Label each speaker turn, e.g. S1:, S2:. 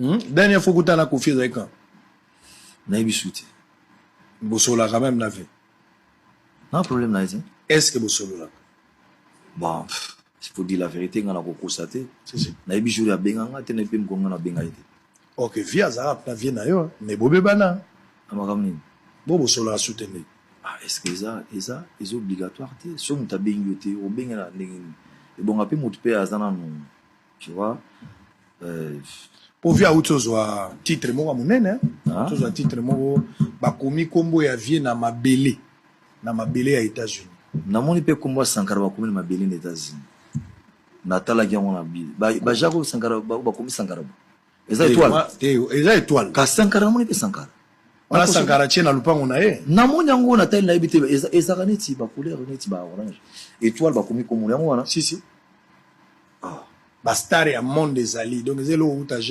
S1: Dernière fois que tu as confié avec quand?
S2: Naibisuti.
S1: Bosola quand même n'avait.
S2: Non problème là.
S1: Est-ce que Bosolo là?
S2: Bon, il faut dire la vérité, on a constaté.
S1: Si.
S2: Naibisuri a benganga, te ne peux me benga été.
S1: Ok, via Zarap na vie na yo, mais bobé bana.
S2: Amakamni.
S1: Bosola a soutenu.
S2: Ah, est-ce que ça est obligatoire? Si on t'a bengoté, on benga et bon après mon père azana tu vois.
S1: Pour via autre soit titre mo munene,
S2: Ah.
S1: soit titre mo ba komi kombo ya vie na mabele ya États-Unis.
S2: Na moni pe kombo Sankara ba komi na mabele na États-Unis. Natala ki on a bi. Ba Jago Sankara ba komi Sankara. Eza étoile.
S1: Eza étoile.
S2: Ka Sankara moni pe Sankara.
S1: Wana Sankara tient na lupango na ye.
S2: Na moni yango na taille na ibite eza kaneti ba couleur neti ba orange. Étoile ba komi kombo yango wana.
S1: Si. Ah. Ba star ya monde des ali. Donc zelo utaje